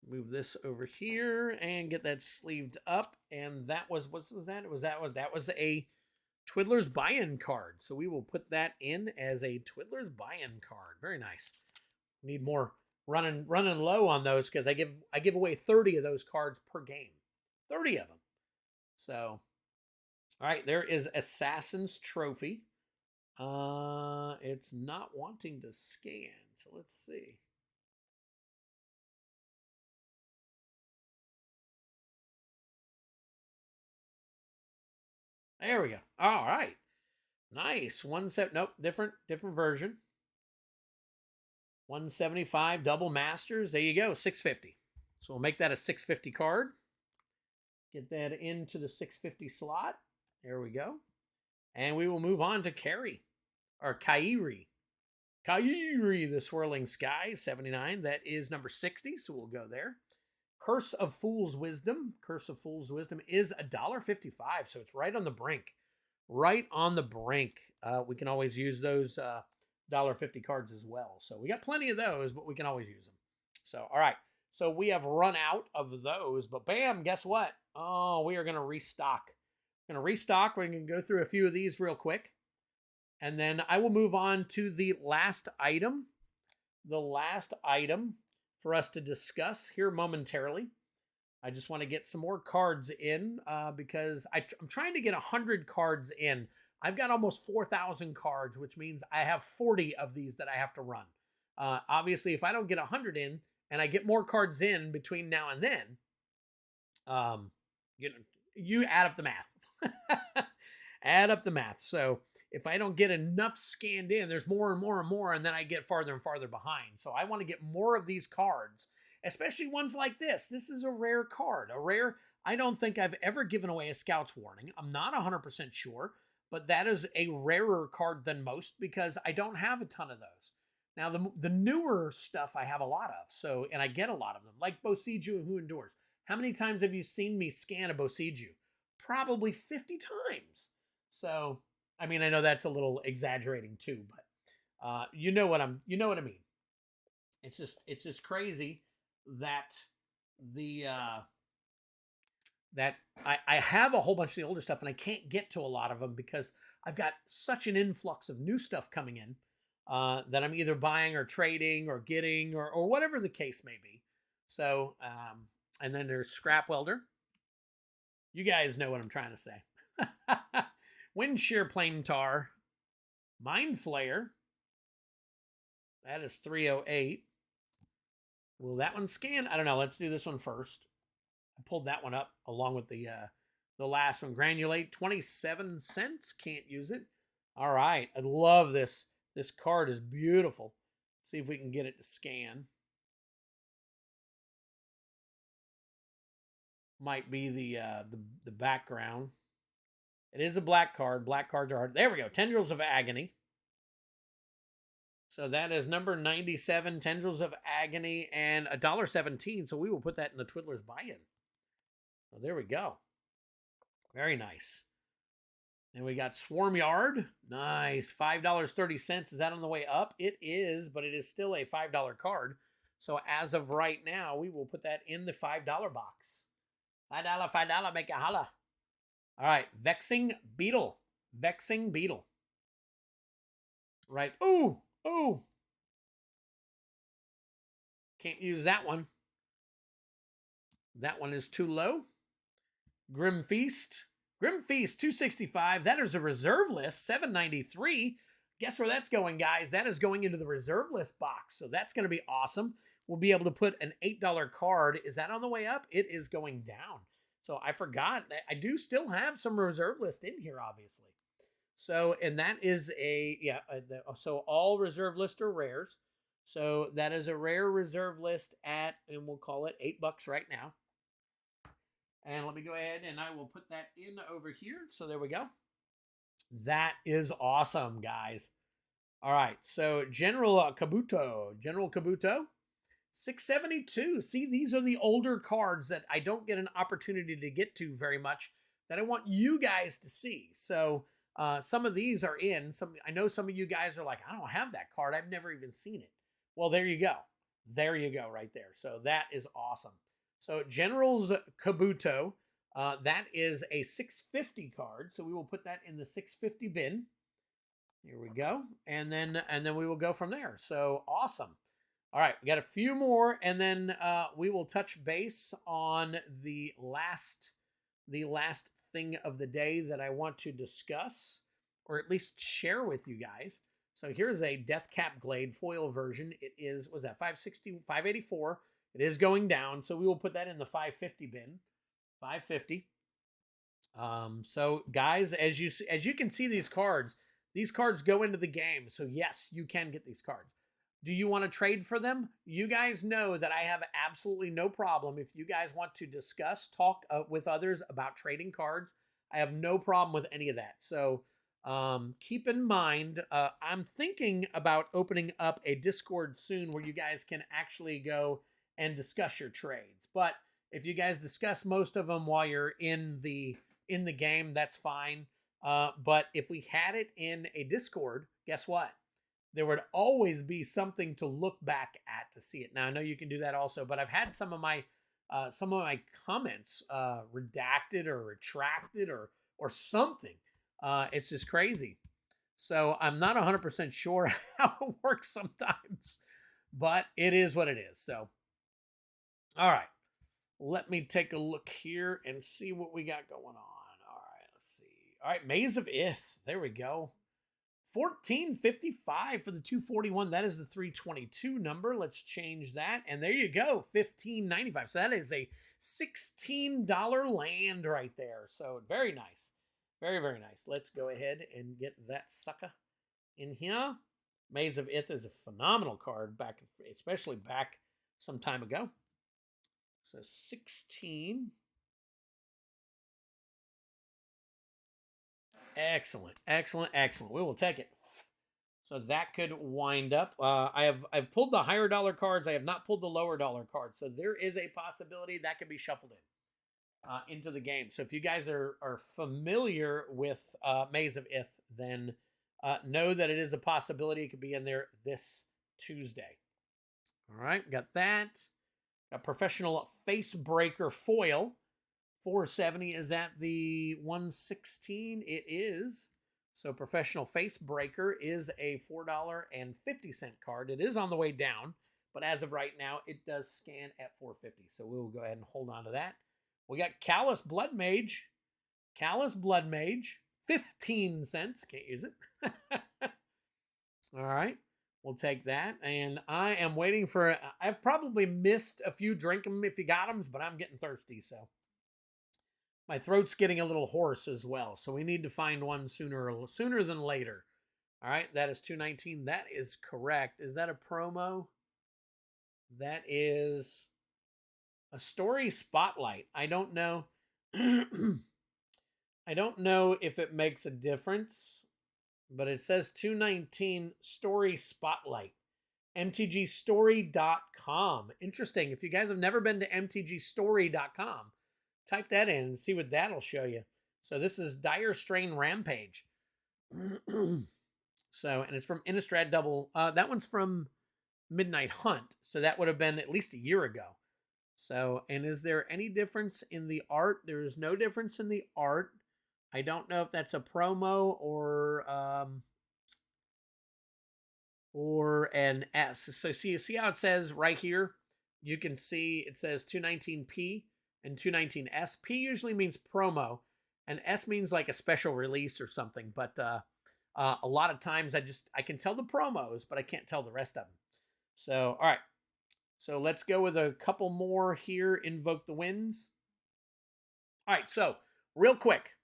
Move this over here and get that sleeved up. And that was, what was that? That was a Twiddler's buy-in card. So we will put that in as a Twiddler's buy-in card. Very nice. Need more running low on those because I give away 30 of those cards per game. 30 of them. So, all right, there is Assassin's Trophy. It's not wanting to scan. So let's see. There we go. All right. Nice. Nope, different version. 175 double masters. There you go. 650. So we'll make that a 650 card. Get that into the 650 slot. There we go. And we will move on to Kairi. Kairi, the Swirling Sky, 79. That is number 60, so we'll go there. Curse of Fool's Wisdom. Curse of Fool's Wisdom is $1.55, so it's right on the brink. Right on the brink. We can always use those $1.50 cards as well. So we got plenty of those, but we can always use them. So, all right. So we have run out of those, but bam, guess what? Oh, we are going to restock. We're going to restock. We're going to go through a few of these real quick. And then I will move on to the last item. The last item for us to discuss here momentarily. I just want to get some more cards in because I'm trying to get 100 cards in. I've got almost 4,000 cards, which means I have 40 of these that I have to run. Obviously, if I don't get 100 in and I get more cards in between now and then, you add up the math. Add up the math. So if I don't get enough scanned in, there's more and more and more, and then I get farther and farther behind. So I want to get more of these cards, especially ones like this. This is a rare card. I don't think I've ever given away a Scout's Warning. I'm not 100% sure, but that is a rarer card than most because I don't have a ton of those. Now, the newer stuff I have a lot of, and I get a lot of them, like Boseiju and Who Endures. How many times have you seen me scan a Boseiju? Probably 50 times. So, I mean, I know that's a little exaggerating too, but you know what I mean. It's just crazy that that I have a whole bunch of the older stuff and I can't get to a lot of them because I've got such an influx of new stuff coming in that I'm either buying or trading or getting or whatever the case may be. So And then there's Scrap Welder. You guys know what I'm trying to say. Wind Shear Plane Tar. Mind Flayer. That is 308. Will that one scan? I don't know. Let's do this one first. I pulled that one up along with the last one. Granulate, 27 cents. Can't use it. All right. I love this. This card is beautiful. See if we can get it to scan. Might be the background. It is a black card. Black cards are hard. There we go. Tendrils of Agony. So that is number 97, Tendrils of Agony, and $1.17. So we will put that in the Twiddler's buy-in. So there we go. Very nice. And we got Swarm Yard. Nice. $5.30. Is that on the way up? It is, but it is still a $5 card. So as of right now, we will put that in the $5 box. $5, make it holla. All right. Vexing Beetle. Vexing Beetle. Right. Ooh. Oh, can't use that one. That one is too low. Grim Feast. Grim Feast, 265. That is a reserve list, 793. Guess where that's going, guys? That is going into the reserve list box. So that's going to be awesome. We'll be able to put an $8 card. Is that on the way up? It is going down. So I forgot. I do still have some reserve list in here, obviously. So, and that is so all reserve list are rares. So that is a rare reserve list at, and we'll call it $8 right now. And let me go ahead and I will put that in over here. So there we go. That is awesome, guys. All right. So General Kabuto, 672. See, these are the older cards that I don't get an opportunity to get to very much that I want you guys to see. So, some of these are in. I know some of you guys are like, I don't have that card. I've never even seen it. Well, there you go. There you go right there. So that is awesome. So General's Kabuto, that is a 650 card. So we will put that in the 650 bin. Here we go. And then we will go from there. So awesome. All right, we got a few more, and then we will touch base on the last thing of the day that I want to discuss, or at least share with you guys. So here's a Death Cap Glade foil version. It is, was that 560, 584? It is going down, so we will put that in the 550 bin. 550. So guys, as you can see these cards go into the game. So yes, you can get these cards. Do you want to trade for them? You guys know that I have absolutely no problem. If you guys want to talk with others about trading cards, I have no problem with any of that. So keep in mind, I'm thinking about opening up a Discord soon where you guys can actually go and discuss your trades. But if you guys discuss most of them while you're in the game, that's fine. But if we had it in a Discord, guess what? There would always be something to look back at to see it. Now I know you can do that also, but I've had some of my comments redacted or retracted or something. It's just crazy. So I'm not 100% sure how it works sometimes, but it is what it is. So, all right, let me take a look here and see what we got going on. All right, let's see. All right, Maze of Ith. There we go. $14.55 for the 241. That is the 322 number. Let's change that. And there you go, $15.95. So that is a $16 land right there. So very nice. Very, very nice. Let's go ahead and get that sucker in here. Maze of Ith is a phenomenal card, especially back some time ago. So 16. Excellent, excellent, excellent. We will take it. So that could wind up. I've pulled the higher dollar cards. I have not pulled the lower dollar cards. So there is a possibility that could be shuffled in into the game. So if you guys are familiar with Maze of Ith, then know that it is a possibility. It could be in there this Tuesday. All right, got that. Got Professional Face Breaker foil. 470. Is that the 116? It is. So Professional Face Breaker is a $4.50 card. It is on the way down, but as of right now, it does scan at 450. So we'll go ahead and hold on to that. We got Callous Blood Mage. Callous Blood Mage, 15 cents. Can't use it. All right. We'll take that. And I am waiting for, I've probably missed a few drink 'em if you got 'em, but I'm getting thirsty. So my throat's getting a little hoarse as well. So we need to find one sooner than later. All right. That is 219. That is correct. Is that a promo? That is a story spotlight. I don't know. I don't know if it makes a difference, but it says 219 story spotlight. MTGstory.com. Interesting. If you guys have never been to MTGstory.com, type that in and see what that'll show you. So this is Dire Strain Rampage. So, and it's from Innistrad Double. That one's from Midnight Hunt. So that would have been at least a year ago. So, and is there any difference in the art? There is no difference in the art. I don't know if that's a promo or an S. So see how it says right here? You can see it says 219P and 219S. P usually means promo, and S means like a special release or something. But a lot of times I can tell the promos, but I can't tell the rest of them. So, all right. So let's go with a couple more here. Invoke the Winds. All right, so real quick.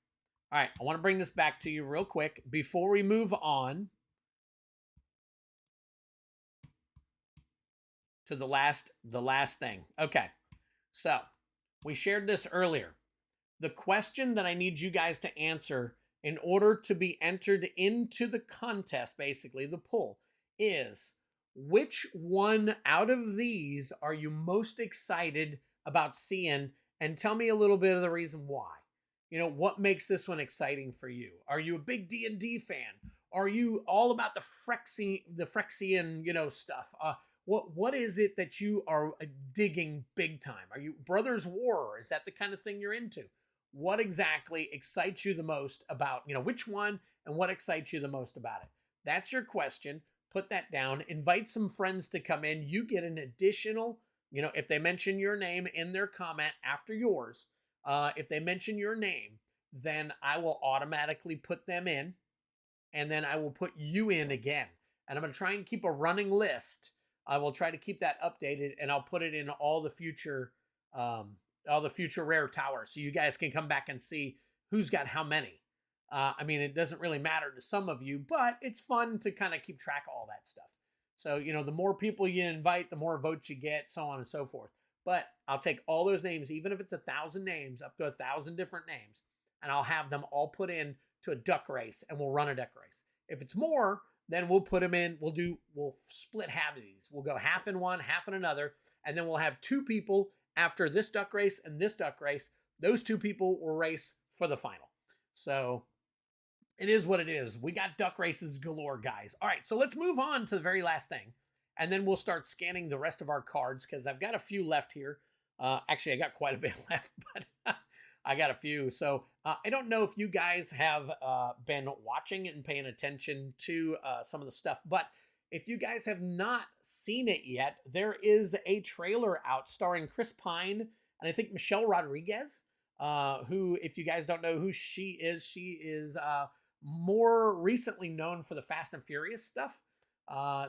All right, I want to bring this back to you real quick before we move on to the last thing. Okay, so we shared this earlier. The question that I need you guys to answer in order to be entered into the contest, basically the poll, is which one out of these are you most excited about seeing? And tell me a little bit of the reason why. You know, what makes this one exciting for you? Are you a big D&D fan? Are you all about the Phyrexian, stuff? What is it that you are digging big time? Are you Brothers War? Is that the kind of thing you're into? What exactly excites you the most about, which one and what excites you the most about it? That's your question. Put that down. Invite some friends to come in. You get an additional, if they mention your name in their comment after yours, if they mention your name, then I will automatically put them in, and then I will put you in again. And I'm going to try and keep a running list. I will try to keep that updated, and I'll put it in all the future rare towers, so you guys can come back and see who's got how many. I mean, it doesn't really matter to some of you, but it's fun to kind of keep track of all that stuff. So, the more people you invite, the more votes you get, so on and so forth. But I'll take all those names, even if it's 1,000 names, up to 1,000 different names, and I'll have them all put in to a duck race, and we'll run a duck race. If it's more, then we'll put them in. We'll split halvesies. We'll go half in one, half in another, and then we'll have two people after this duck race and this duck race. Those two people will race for the final. So it is what it is. We got duck races galore, guys. All right, so let's move on to the very last thing. And then we'll start scanning the rest of our cards because I've got a few left here. Actually, I got quite a bit left, but I got a few. So I don't know if you guys have been watching and paying attention to some of the stuff, but if you guys have not seen it yet, there is a trailer out starring Chris Pine and I think Michelle Rodriguez, who, if you guys don't know who she is more recently known for the Fast and Furious stuff.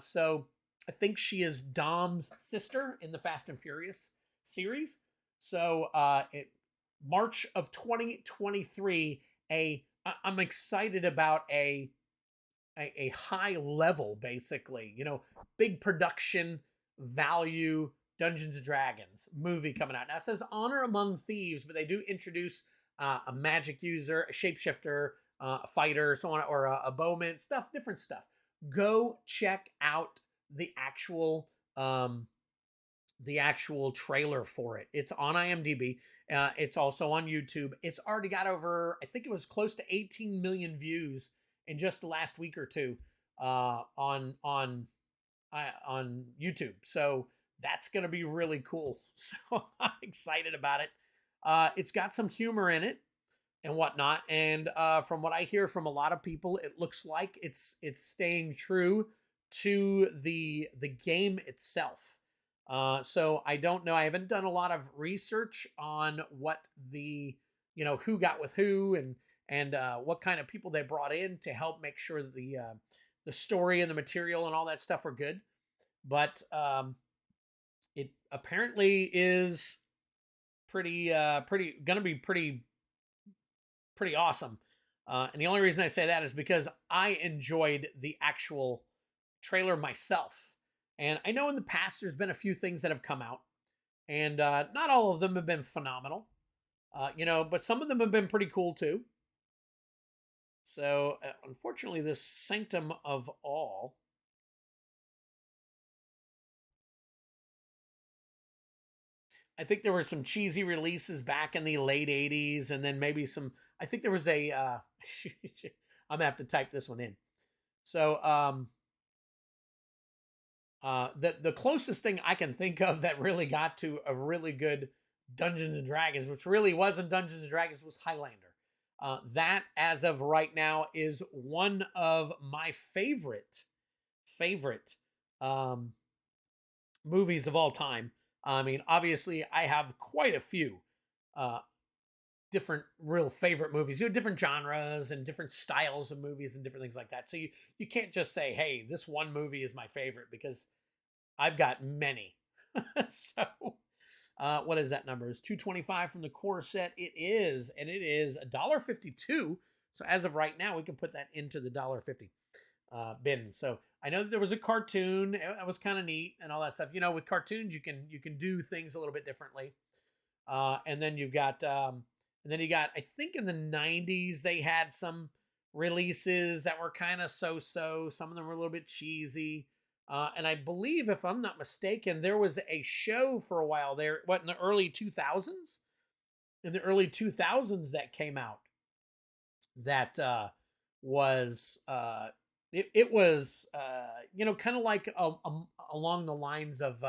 So I think she is Dom's sister in the Fast and Furious series. So March of 2023, I'm excited about a high level, basically, big production value Dungeons and Dragons movie coming out. Now it says Honor Among Thieves, but they do introduce a magic user, a shapeshifter, a fighter, so on, or a bowman, different stuff. Go check out the actual trailer for it. It's on IMDb. It's also on YouTube. It's already got over, I think it was close to 18 million views in just the last week or two on YouTube. So that's going to be really cool. So I'm excited about it. It's got some humor in it and whatnot. And from what I hear from a lot of people, it looks like it's staying true to the game itself. So I don't know. I haven't done a lot of research on what the, who got with who, and what kind of people they brought in to help make sure that the story and the material and all that stuff are good. But it apparently is pretty gonna be pretty awesome. And the only reason I say that is because I enjoyed the actual trailer myself. And I know in the past there's been a few things that have come out, and not all of them have been phenomenal, but some of them have been pretty cool too. So unfortunately, this Sanctum of All. I think there were some cheesy releases back in the late 80s, and then maybe some. I think there was a. I'm gonna have to type this one in. So the closest thing I can think of that really got to a really good Dungeons and Dragons, which really wasn't Dungeons and Dragons, was Highlander. That, as of right now, is one of my favorite movies of all time. I mean, obviously, I have quite a few uh, different real favorite movies. Different genres and different styles of movies and different things like that. So you can't just say, "Hey, this one movie is my favorite," because I've got many. So, what is that number? Is $225 from the core set? It is, and it is $1.52. So as of right now, we can put that into the $1.50 bin. So I know that there was a cartoon that was kind of neat and all that stuff. With cartoons, you can do things a little bit differently. And then you got, I think in the 90s they had some releases that were kind of so-so. Some of them were a little bit cheesy. And I believe, if I'm not mistaken, there was a show for a while there, in the early 2000s? In the early 2000s that came out that was it was kind of like along the lines of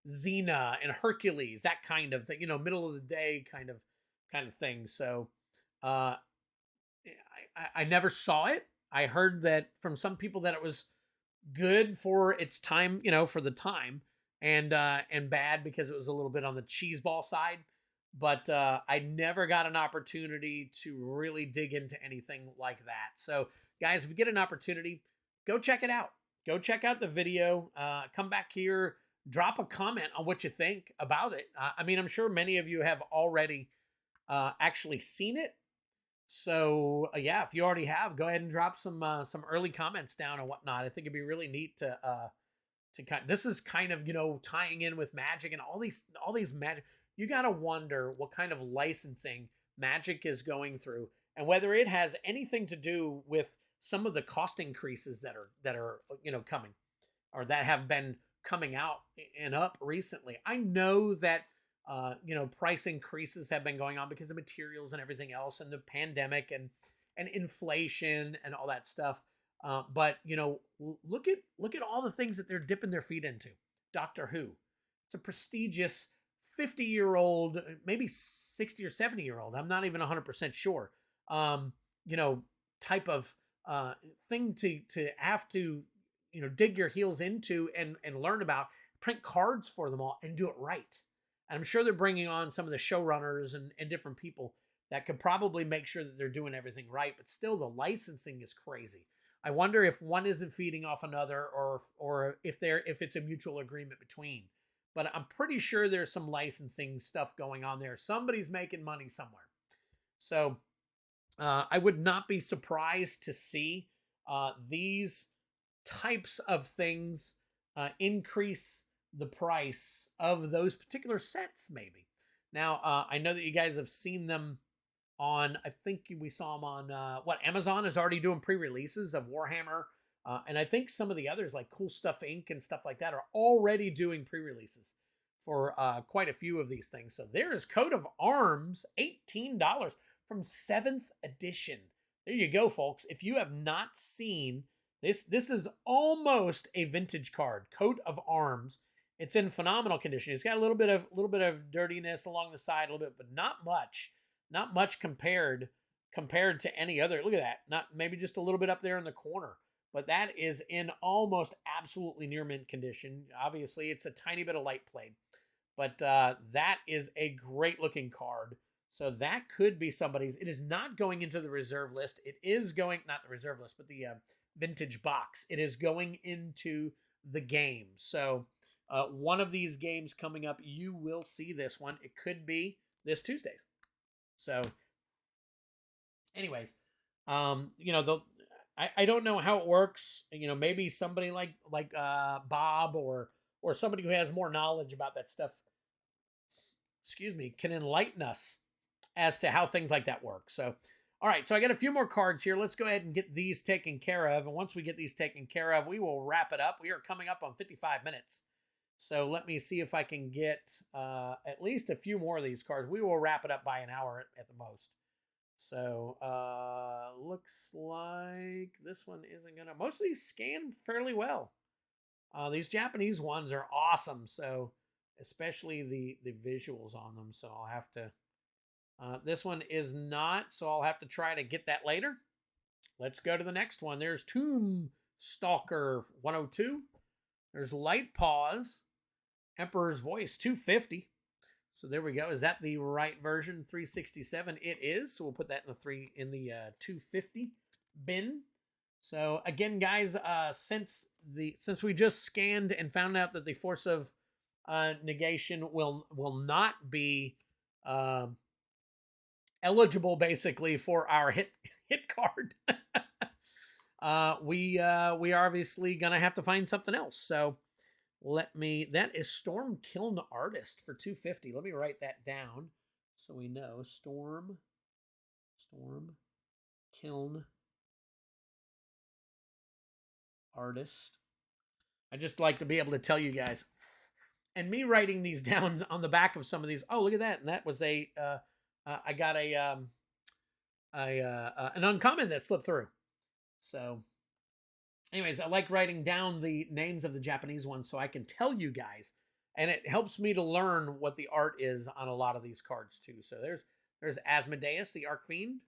Xena and Hercules, that kind of thing, middle of the day kind of thing. So I never saw it. I heard that from some people that it was good for its time, for the time, and bad because it was a little bit on the cheeseball side. But I never got an opportunity to really dig into anything like that. So, guys, if you get an opportunity, go check it out. Go check out the video. Come back here, drop a comment on what you think about it. I mean, I'm sure many of you have already actually seen it. So yeah, if you already have, go ahead and drop some early comments down and whatnot. I think it'd be really neat to this is kind of tying in with Magic and all these Magic. You got to wonder what kind of licensing Magic is going through, and whether it has anything to do with some of the cost increases that are coming, or that have been coming out and up recently. I know that price increases have been going on because of materials and everything else, and the pandemic and inflation and all that stuff. But look at all the things that they're dipping their feet into. Doctor Who, it's a prestigious 50-year-old, maybe 60 or 70-year-old. I'm not even 100% sure. Type of thing to have to dig your heels into and learn about. Print cards for them all and do it right. And I'm sure they're bringing on some of the showrunners and different people that could probably make sure that they're doing everything right. But still, the licensing is crazy. I wonder if one isn't feeding off another, or if it's a mutual agreement between. But I'm pretty sure there's some licensing stuff going on there. Somebody's making money somewhere. So I would not be surprised to see these types of things increase the price of those particular sets, maybe. Now, I know that you guys have seen them on, I think we saw them on, Amazon is already doing pre-releases of Warhammer. And I think some of the others, like Cool Stuff Inc. and stuff like that, are already doing pre-releases for quite a few of these things. So there is Coat of Arms, $18 from 7th edition. There you go, folks. If you have not seen this is almost a vintage card, Coat of Arms. It's in phenomenal condition. It's got a little bit of dirtiness along the side, a little bit, but not much compared to any other. Look at that. Not maybe just a little bit up there in the corner, but that is in almost absolutely near mint condition. Obviously, it's a tiny bit of light played, but that is a great looking card. So that could be somebody's. It is not going into the reserve list. It is going, not the reserve list, but the vintage box. It is going into the game. So one of these games coming up, you will see this one. It could be this Tuesdays. So anyways, you know, I don't know how it works. You know, maybe somebody like Bob or somebody who has more knowledge about that stuff, excuse me, can enlighten us as to how things like that work. So, all right, so I got a few more cards here. Let's go ahead and get these taken care of. And once we get these taken care of, we will wrap it up. We are coming up on 55 minutes. So let me see if I can get at least a few more of these cards. We will wrap it up by an hour at the most. So, looks like this one isn't gonna, most of these scan fairly well. These Japanese ones are awesome. So, especially the visuals on them. So I'll have to, this one is not, so I'll have to try to get that later. Let's go to the next one. There's Tomb Stalker 102. There's Light Paws, Emperor's Voice 250. So there we go. Is that the right version? 367. It is. So we'll put that in the 250 bin. So again, guys, since we just scanned and found out that the Force of Negation will not be eligible basically for our hit card, we are obviously gonna have to find something else. So that is Storm Kiln Artist for 250. Let me write that down so we know. Storm Kiln Artist. I just like to be able to tell you guys, and me writing these down on the back of some of these. Oh, look at that! And that was I got an uncommon that slipped through. So anyways, I like writing down the names of the Japanese ones so I can tell you guys, and it helps me to learn what the art is on a lot of these cards too. So there's Asmodeus, the Archfiend.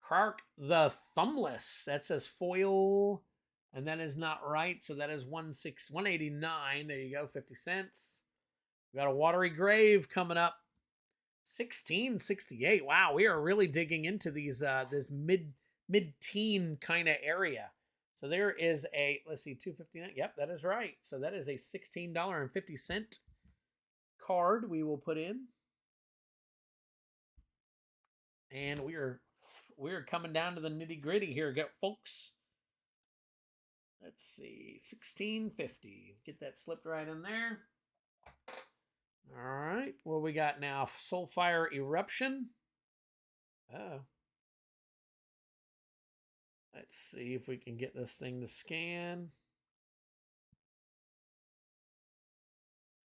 Krark the Thumbless. That says foil, and that is not right. So that is 189. There you go, 50 cents. We got a Watery Grave coming up. 1668. Wow, we are really digging into these this mid-teen kind of area. So there is a, let's see, 259. Yep, that is right. So that is a $16.50 card we will put in. And we're coming down to the nitty-gritty here, folks. Let's see, 1650. Get that slipped right in there. All right, what we got now? Soulfire Eruption. Oh. Let's see if we can get this thing to scan.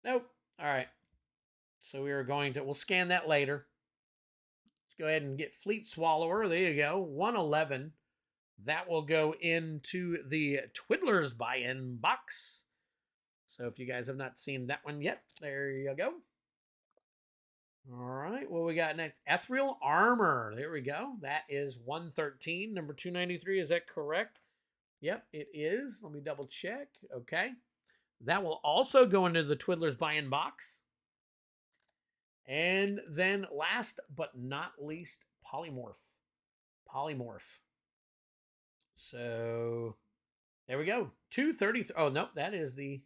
Nope. All right. So we'll scan that later. Let's go ahead and get Fleet Swallower. There you go. 111. That will go into the Twiddler's buy-in box. So if you guys have not seen that one yet, there you go. All right, what we got next? Ethereal Armor. There we go. That is 113. Number 293, is that correct? Yep, it is. Let me double check. Okay. That will also go into the Twiddler's buy-in box. And then last but not least, Polymorph. So there we go. 233. Oh, nope, that is the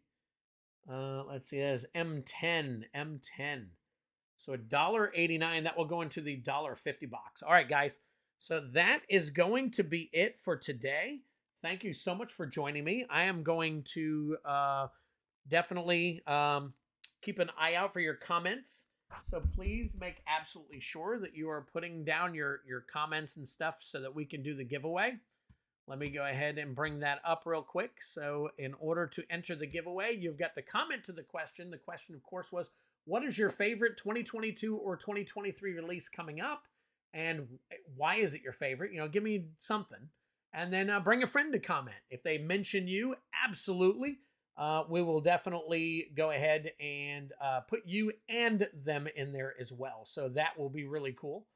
let's see, that is M10. So $1.89, that will go into the $1.50 box. All right, guys. So that is going to be it for today. Thank you so much for joining me. I am going to definitely keep an eye out for your comments. So please make absolutely sure that you are putting down your comments and stuff so that we can do the giveaway. Let me go ahead and bring that up real quick. So in order to enter the giveaway, you've got the comment to the question. The question, of course, was, what is your favorite 2022 or 2023 release coming up? And why is it your favorite? You know, give me something. And then bring a friend to comment. If they mention you, absolutely. We will definitely go ahead and put you and them in there as well. So that will be really cool.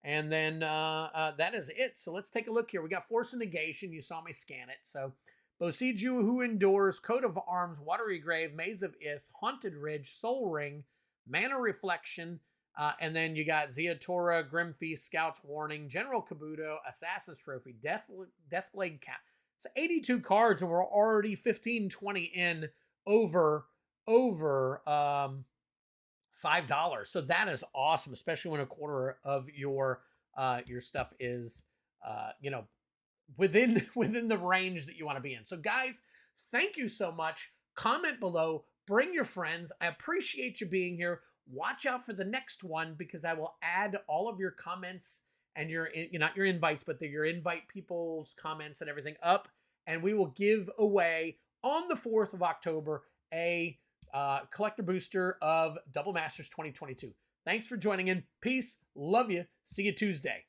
And then that is it. So let's take a look here. We got Force of Negation. You saw me scan it. So Boseiju Who Endures, Coat of Arms, Watery Grave, Maze of Ith, Haunted Ridge, Soul Ring, Mana Reflection, and then you got Zeatora, Grim Feast, Scout's Warning, General Kabuto, Assassin's Trophy, Deathblade Cap. So 82 cards, and we're already 15, 20 in over $5. So that is awesome, especially when a quarter of your stuff is within the range that you want to be in. So guys, thank you so much. Comment below, bring your friends. I appreciate you being here. Watch out for the next one because I will add all of your comments and your not your invites, but your invite people's comments and everything up, and we will give away on the 4th of October a collector booster of Double Masters 2022. Thanks for joining in. Peace. Love you. See you Tuesday.